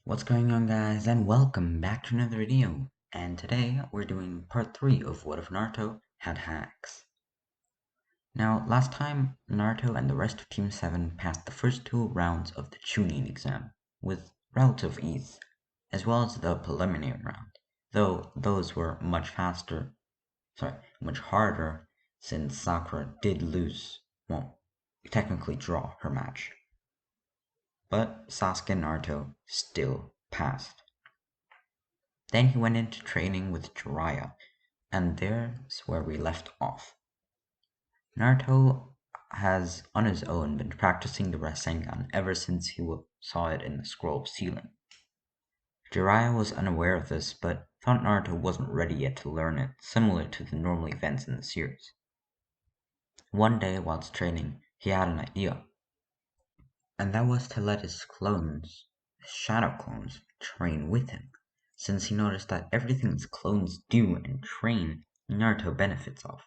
What's going on, guys, and welcome back to another video. And today we're doing part 3 of What If Naruto Had Hacks. Now, last time Naruto and the rest of Team 7 passed the first 2 rounds of the Chunin exam with relative ease, as well as the preliminary round, though those were much harder since Sakura did lose, technically draw her match. But Sasuke and Naruto still passed. Then he went into training with Jiraiya, and there's where we left off. Naruto has, on his own, been practicing the Rasengan ever since he saw it in the scroll ceiling. Jiraiya was unaware of this, but thought Naruto wasn't ready yet to learn it, similar to the normal events in the series. One day, whilst training, he had an idea, and that was to let his shadow clones, train with him, since he noticed that everything his clones do and train, Naruto benefits off.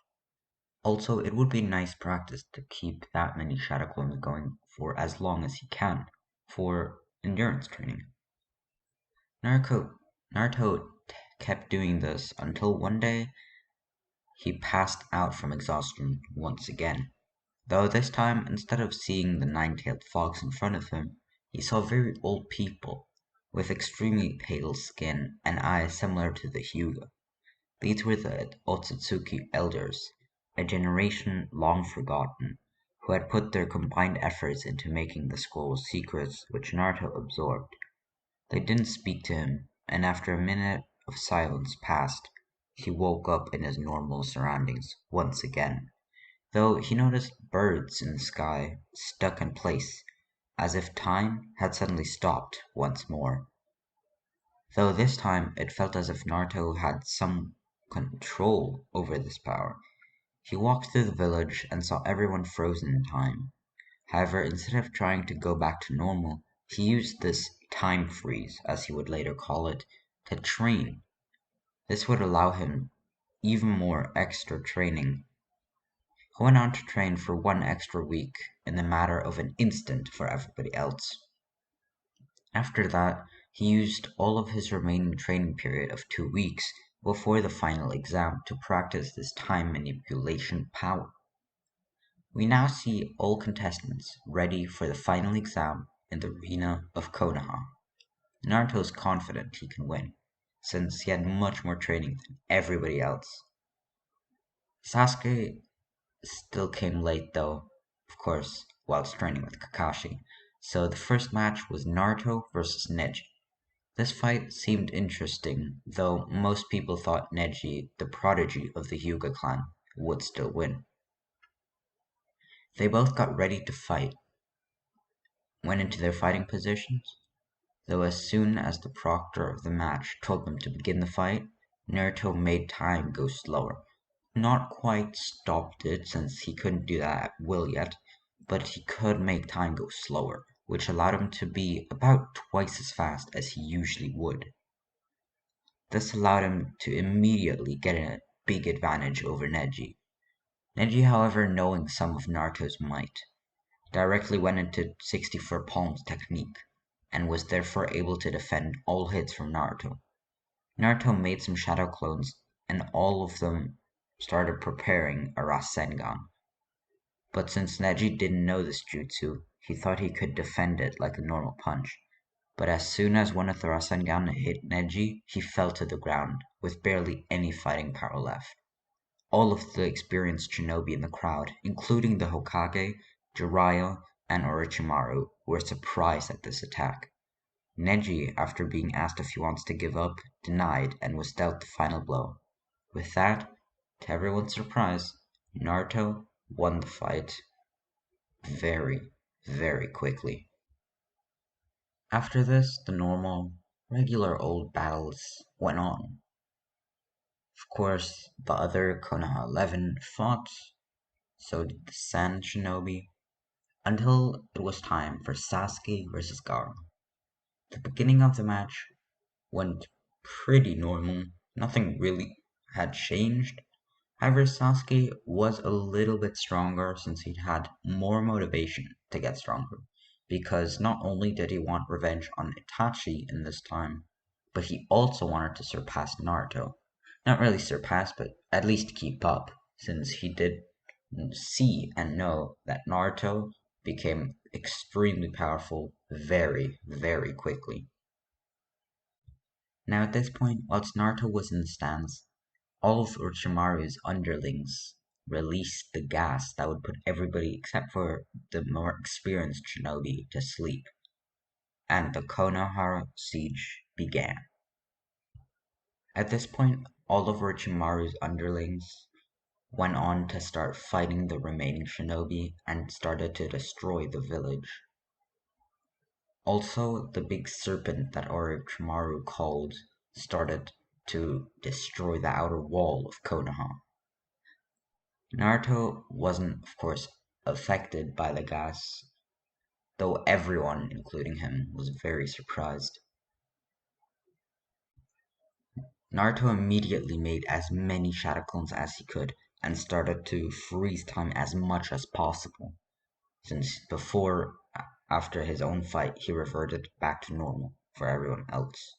Also, it would be nice practice to keep that many shadow clones going for as long as he can, for endurance training. Naruto kept doing this until one day he passed out from exhaustion once again. Though this time, instead of seeing the nine-tailed fox in front of him, he saw very old people with extremely pale skin and eyes similar to the Hyuga. These were the Otsutsuki elders, a generation long forgotten, who had put their combined efforts into making the scroll's secrets, which Naruto absorbed. They didn't speak to him, and after a minute of silence passed, he woke up in his normal surroundings once again, though he noticed birds in the sky stuck in place, as if time had suddenly stopped once more. Though this time it felt as if Naruto had some control over this power. He walked through the village and saw everyone frozen in time. However, instead of trying to go back to normal, he used this time freeze, as he would later call it, to train. This would allow him even more extra training. He went on to train for 1 extra week in the matter of an instant for everybody else. After that, he used all of his remaining training period of 2 weeks before the final exam to practice this time manipulation power. We now see all contestants ready for the final exam in the arena of Konoha. Naruto is confident he can win, since he had much more training than everybody else. Sasuke still came late though, of course, whilst training with Kakashi, so the first match was Naruto versus Neji. This fight seemed interesting, though most people thought Neji, the prodigy of the Hyuga clan, would still win. They both got ready to fight, went into their fighting positions, though as soon as the proctor of the match told them to begin the fight, Naruto made time go slower. Not quite stopped it, since he couldn't do that at will yet, but he could make time go slower, which allowed him to be about twice as fast as he usually would. This allowed him to immediately get a big advantage over Neji. Neji, however, knowing some of Naruto's might, directly went into 64 palms technique, and was therefore able to defend all hits from Naruto. Naruto made some shadow clones, and all of them started preparing a Rasengan. But since Neji didn't know this jutsu, he thought he could defend it like a normal punch. But as soon as one of the Rasengan hit Neji, he fell to the ground, with barely any fighting power left. All of the experienced shinobi in the crowd, including the Hokage, Jiraiya, and Orochimaru, were surprised at this attack. Neji, after being asked if he wants to give up, denied and was dealt the final blow. With that, to everyone's surprise, Naruto won the fight very, very quickly. After this, the normal, regular old battles went on. Of course, the other Konoha 11 fought, so did the Sand Shinobi, until it was time for Sasuke versus Gaara. The beginning of the match went pretty normal, nothing really had changed. However, Sasuke was a little bit stronger since he'd had more motivation to get stronger. because not only did he want revenge on Itachi in this time, but he also wanted to surpass Naruto. Not really surpass, but at least keep up, since he did see and know that Naruto became extremely powerful very, very quickly. Now at this point, whilst Naruto was in the stands, all of Orochimaru's underlings released the gas that would put everybody except for the more experienced shinobi to sleep, and the Konoha siege began. At this point, all of Orochimaru's underlings went on to start fighting the remaining shinobi and started to destroy the village. Also, the big serpent that Orochimaru called started to destroy the outer wall of Konoha. Naruto wasn't, of course, affected by the gas, though everyone, including him, was very surprised. Naruto immediately made as many shadow clones as he could and started to freeze time as much as possible, since after his own fight, he reverted back to normal for everyone else.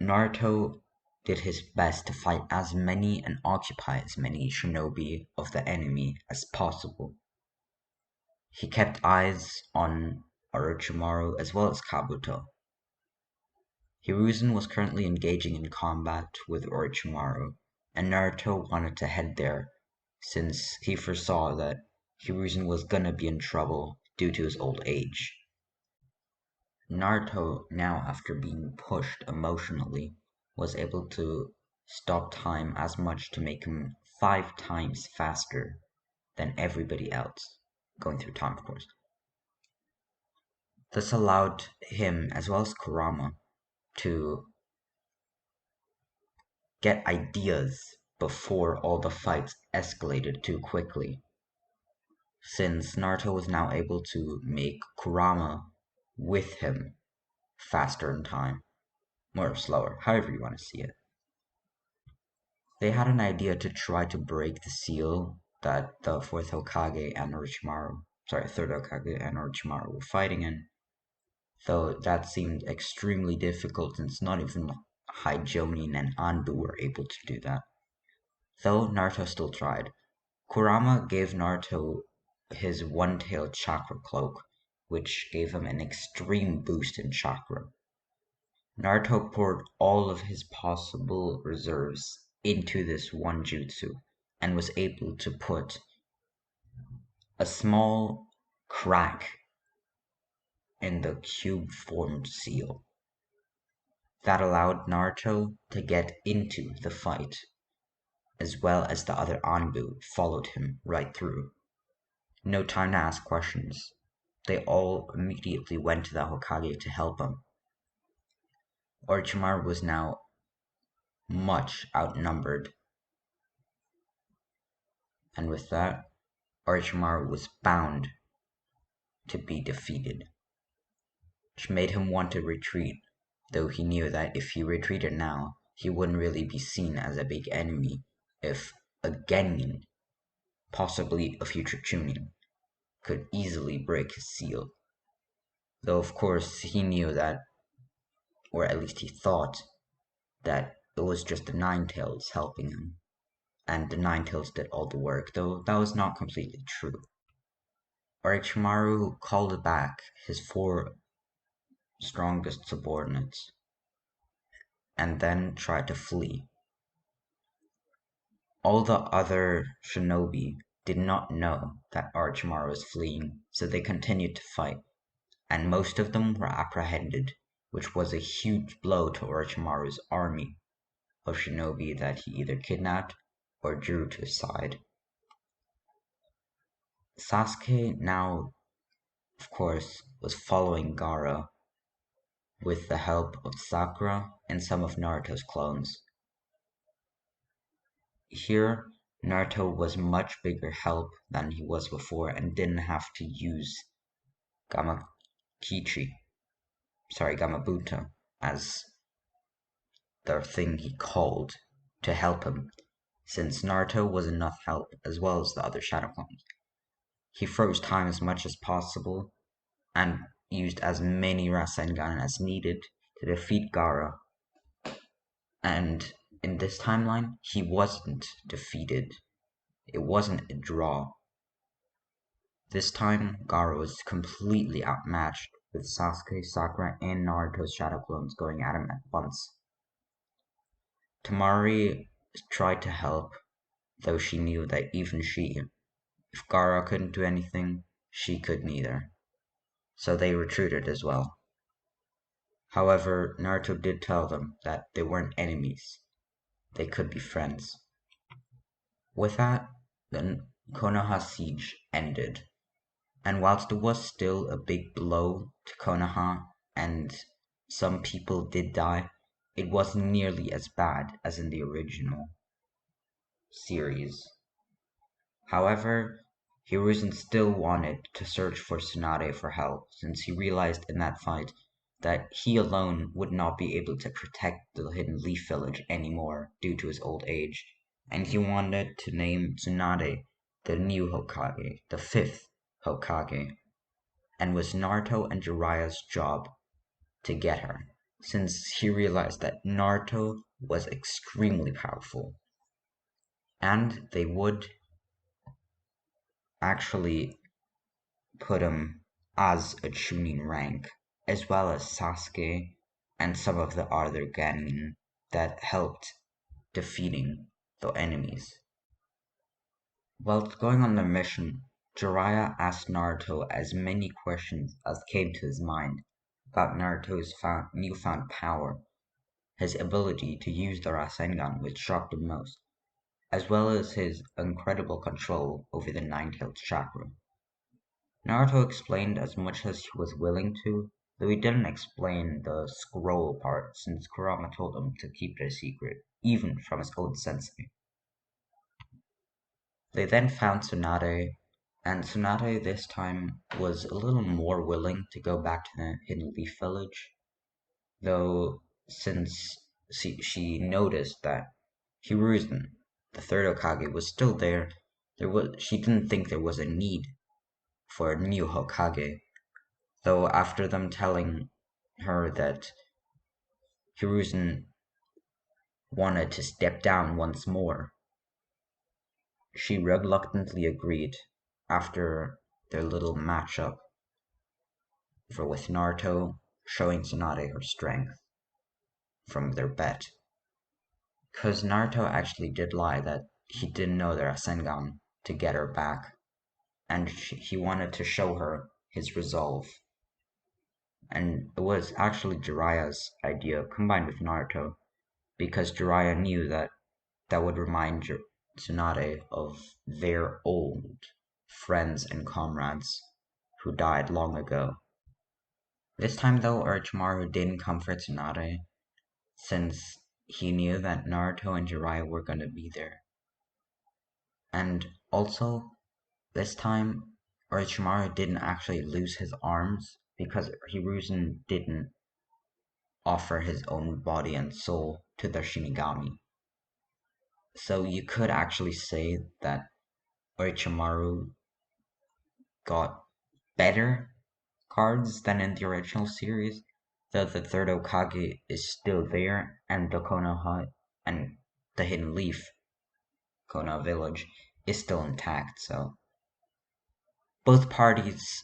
Naruto did his best to fight as many and occupy as many shinobi of the enemy as possible. He kept eyes on Orochimaru as well as Kabuto. Hiruzen was currently engaging in combat with Orochimaru, and Naruto wanted to head there since he foresaw that Hiruzen was gonna be in trouble due to his old age. Naruto, now after being pushed emotionally, was able to stop time as much to make him 5 times faster than everybody else, going through time of course. This allowed him, as well as Kurama, to get ideas before all the fights escalated too quickly, since Naruto was now able to make Kurama with him faster in time, or slower, however you want to see it. They had an idea to try to break the seal that the third Hokage and Orochimaru were fighting in, though that seemed extremely difficult since not even Jonin and Anbu were able to do that. Though Naruto still tried. Kurama gave Naruto his one-tailed chakra cloak, which gave him an extreme boost in chakra. Naruto poured all of his possible reserves into this one jutsu and was able to put a small crack in the cube-formed seal. That allowed Naruto to get into the fight, as well as the other Anbu followed him right through. No time to ask questions. They all immediately went to the Hokage to help him. Orochimaru was now much outnumbered, and with that, Orochimaru was bound to be defeated, which made him want to retreat, though he knew that if he retreated now, he wouldn't really be seen as a big enemy if a Genin, possibly a future Chunin, could easily break his seal. Though of course he knew that, or at least he thought, that it was just the Ninetales helping him, and the Ninetales did all the work, though that was not completely true. Orochimaru called back his 4 strongest subordinates, and then tried to flee. All the other shinobi did not know that Orochimaru was fleeing, so they continued to fight, and most of them were apprehended, which was a huge blow to Orochimaru's army of shinobi that he either kidnapped or drew to his side. Sasuke now, of course, was following Gaara with the help of Sakura and some of Naruto's clones. Here, Naruto was much bigger help than he was before and didn't have to use Gamabuto as the thing he called to help him, since Naruto was enough help as well as the other Shadow Clones. He froze time as much as possible and used as many Rasengan as needed to defeat Gaara. And in this timeline, he wasn't defeated. It wasn't a draw. This time, Gaara was completely outmatched, with Sasuke, Sakura, and Naruto's shadow clones going at him at once. Temari tried to help, though she knew that even she, if Gaara couldn't do anything, she could neither. So they retreated as well. However, Naruto did tell them that they weren't enemies. They could be friends. With that, the Konoha siege ended. And whilst it was still a big blow to Konoha and some people did die, it wasn't nearly as bad as in the original series. However, Hiruzen still wanted to search for Tsunade for help, since he realized in that fight that he alone would not be able to protect the Hidden Leaf Village anymore due to his old age, and he wanted to name Tsunade the new Hokage, the fifth Hokage, and was Naruto and Jiraiya's job to get her, since he realized that Naruto was extremely powerful, and they would actually put him as a Chunin rank, as well as Sasuke and some of the other Genin that helped defeating the enemies. While going on their mission, Jiraiya asked Naruto as many questions as came to his mind about Naruto's newfound power, his ability to use the Rasengan, which shocked him most, as well as his incredible control over the nine-tailed chakra. Naruto explained as much as he was willing to, though he didn't explain the scroll part since Kurama told him to keep it a secret, even from his own sensei. They then found Tsunade, and Tsunade this time was a little more willing to go back to the Hidden Leaf Village, though since she noticed that Hiruzen, the third Hokage, was still there, she didn't think there was a need for a new Hokage, though after them telling her that Hiruzen wanted to step down once more, she reluctantly agreed after their little matchup with Naruto showing Tsunade her strength from their bet. Because Naruto actually did lie that he didn't know the Rasengan to get her back, and he wanted to show her his resolve. And it was actually Jiraiya's idea combined with Naruto, because Jiraiya knew that would remind Tsunade of their old friends and comrades who died long ago. This time though, Orochimaru didn't comfort Tsunade, since he knew that Naruto and Jiraiya were going to be there. And also, this time, Orochimaru didn't actually lose his arms because Hiruzen didn't offer his own body and soul to the Shinigami. So you could actually say that Orochimaru got better cards than in the original series, though the third Hokage is still there, and the Konoha and the Hidden Leaf Konoha village is still intact, so both parties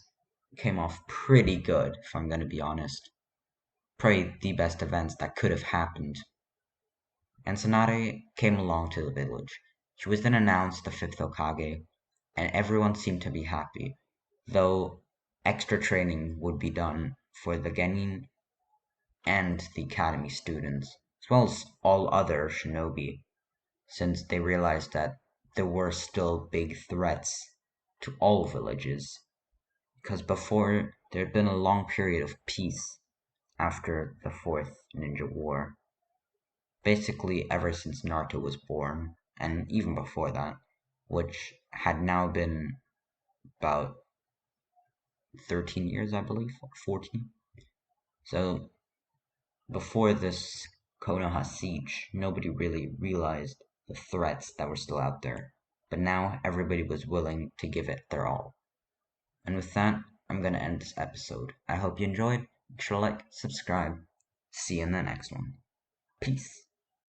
came off pretty good, if I'm gonna be honest. Probably the best events that could have happened. And Tsunade came along to the village. She was then announced the fifth Hokage, and everyone seemed to be happy, though extra training would be done for the Genin and the academy students, as well as all other shinobi, since they realized that there were still big threats to all villages, because before there had been a long period of peace after the Fourth Ninja War, basically ever since Naruto was born, and even before that, which had now been about 13 years, I believe, or 14. So before this Konoha siege, nobody really realized the threats that were still out there, but now everybody was willing to give it their all. And with that, I'm gonna end this episode. I hope you enjoyed. Make sure to like, subscribe. See you in the next one. Peace.